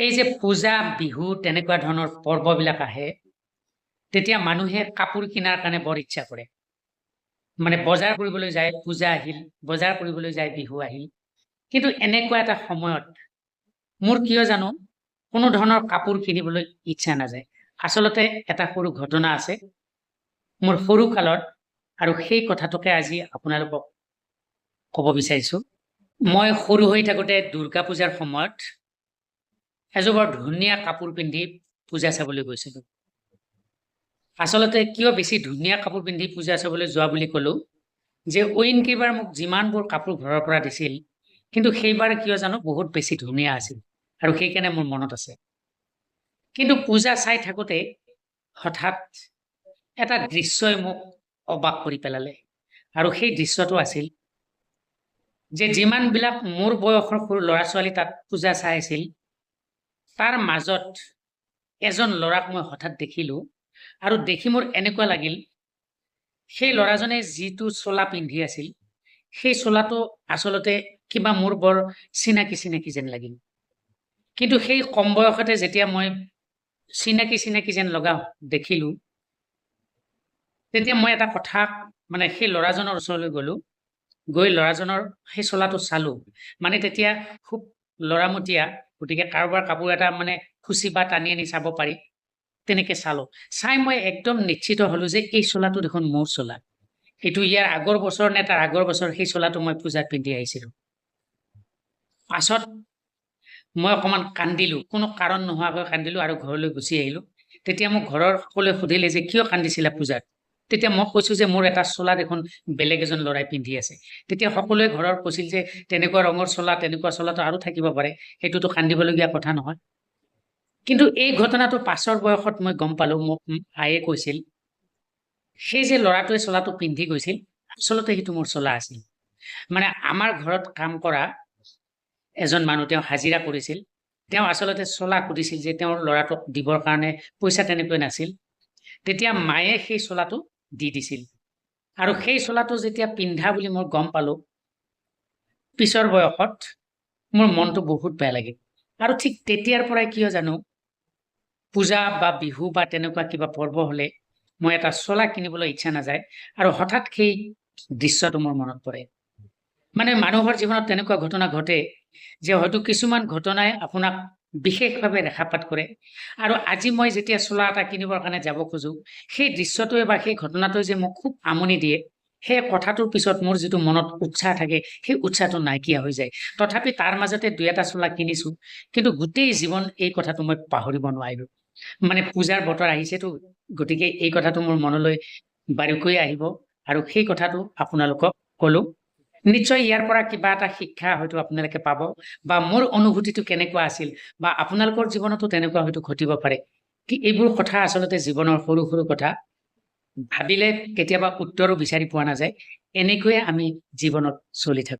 এই যে পূজা বিহু তেনেকুৱা ধৰণৰ পৰ্ববিলাক আহে তেতিয়া মানুহে কাপোৰ কিনাৰ কাৰণে বৰ ইচ্ছা কৰে মানে বজাৰ কৰিবলৈ যায় পূজা আহিল বজাৰ কৰিবলৈ যায় বিহু আহিল কিন্তু এনেকুৱা এটা সময়ত মোৰ কিয় জানো কোনো ধৰণৰ কাপোৰ কিনিবলৈ ইচ্ছা নাযায় আচলতে এটা সৰু ঘটনা আছে মোৰ সৰু কালত আৰু সেই কথাটোকে আজি আপোনালোকক ক'ব বিচাৰিছো মই সৰু হৈ থাকোতে দুৰ্গা পূজাৰ সময়ত এযোৰ বৰ ধুনীয়া কাপোৰ পিন্ধি পূজা চাবলৈ গৈছিলোঁ আচলতে কিয় বেছি ধুনীয়া কাপোৰ পিন্ধি পূজা চাবলৈ যোৱা বুলি ক'লো যে অইন কেইবাৰ মোক যিমানবোৰ কাপোৰ ঘৰৰ পৰা দিছিল কিন্তু সেইবাৰ কিয় জানো বহুত বেছি ধুনীয়া আছিল আৰু সেইকাৰণে মোৰ মনত আছে কিন্তু পূজা চাই থাকোতে হঠাৎ এটা দৃশ্যই মোক অবাক কৰি পেলালে আৰু সেই দৃশ্যটো আছিল যে যিমানবিলাক মোৰ বয়সৰ সৰু ল'ৰা ছোৱালী তাত পূজা চাই আছিল তাৰ মাজত এজন ল'ৰাক মই হঠাৎ দেখিলো আৰু দেখি মোৰ এনেকুৱা লাগিল সেই ল'ৰাজনে যিটো চোলা পিন্ধি আছিল সেই চোলাটো আচলতে কিবা মোৰ বৰ চিনাকি চিনাকি যেন লাগিল কিন্তু সেই কম বয়সতে যেতিয়া মই চিনাকি চিনাকি যেন লগা দেখিলো তেতিয়া মই এটা কথা মানে সেই ল'ৰাজনৰ ওচৰলৈ গ'লো গৈ ল'ৰাজনৰ সেই চোলাটো চালো মানে তেতিয়া খুব ল'ৰামতীয়া গতিকে কাৰোবাৰ কাপোৰ এটা মানে খুচি বা টানি আনি চাব পাৰি তেনেকে চালো চাই মই একদম নিশ্চিত হলো যে এই চোলাটো দেখোন মোৰ চোলা এইটো ইয়াৰ আগৰ বছৰ নে তাৰ আগৰ বছৰ সেই চোলাটো মই পূজাত পিন্ধি আহিছিলো পাছত মই অকমান কান্দিলো কোনো কাৰণ নোহোৱাকৈ কান্দিলো আৰু ঘৰলৈ গুচি আহিলো তেতিয়া মোক ঘৰৰ সকলোৱে সুধিলে যে কিয় কান্দিছিলা পূজাত তেতিয়া মই কৈছো যে মোৰ এটা চোলা দেখোন বেলেগ এজন ল'ৰাই পিন্ধি আছে তেতিয়া সকলোৱে ঘৰৰ কৈছিল যে তেনেকুৱা ৰঙৰ চোলা তেনেকুৱা চোলাটো আৰু থাকিব পাৰে সেইটোতো কান্দিবলগীয়া কথা নহয় কিন্তু এই ঘটনাটো পাছৰ বয়সত মই গম পালো মোক আয়ে কৈছিল সেই যে ল'ৰাটোৱে চোলাটো পিন্ধি গৈছিল আচলতে সেইটো মোৰ চোলা আছিল মানে আমাৰ ঘৰত কাম কৰা এজন মানুহ তেওঁ হাজিৰা কৰিছিল তেওঁ আচলতে চোলা সুধিছিল যে তেওঁৰ ল'ৰাটোক দিবৰ কাৰণে পইচা তেনেকৈ নাছিল তেতিয়া মায়ে সেই চোলাটো দি দিছিল আৰু সেই চোলাটো যেতিয়া পিন্ধা বুলি মই গম পালো পিছৰ বয়সত মোৰ মনটো বহুত বেয়া লাগিল আৰু ঠিক তেতিয়াৰ পৰাই কিয় জানো পূজা বা বিহু বা তেনেকুৱা কিবা পৰ্ব হলে মই এটা চোলা কিনিবলৈ ইচ্ছা নাযায় আৰু হঠাৎ সেই দৃশ্যটো মোৰ মনত পৰে মানে মানুহৰ জীৱনত তেনেকুৱা ঘটনা ঘটে যে হয়তো কিছুমান ঘটনাই আপোনাক বিশেষভাৱে ৰেখাপাত কৰে আৰু আজি মই যেতিয়া চোলা এটা কিনিবৰ কাৰণে যাব খোজো সেই দৃশ্যটোৱে বা সেই ঘটনাটোৱে যে মোক খুব আমনি দিয়ে সেই কথাটোৰ পিছত মোৰ যিটো মনত উৎসাহ থাকে সেই উৎসাহটো নাইকিয়া হৈ যায় তথাপি তাৰ মাজতে দুই এটা চোলা কিনিছো কিন্তু গোটেই জীৱন এই কথাটো মই পাহৰিব নোৱাৰিলো মানে পূজাৰ বতৰ আহিছেতো গতিকে এই কথাটো মোৰ মনলৈ বাৰুকৈ আহিব আৰু সেই কথাটো আপোনালোকক ক'লো নিশ্চয় ইয়াৰ পৰা কিবা এটা শিক্ষা হয়তো আপোনালোকে পাব বা মোৰ অনুভূতিটো কেনেকুৱা আছিল বা আপোনালোকৰ জীৱনতো তেনেকুৱা হয়তো ঘটিব পাৰে কি এইবোৰ কথা আচলতে জীৱনৰ সৰু সৰু কথা ভাবিলে কেতিয়াবা উত্তৰো বিচাৰি পোৱা নাযায় এনেকৈয়ে আমি জীৱনত চলি থাকো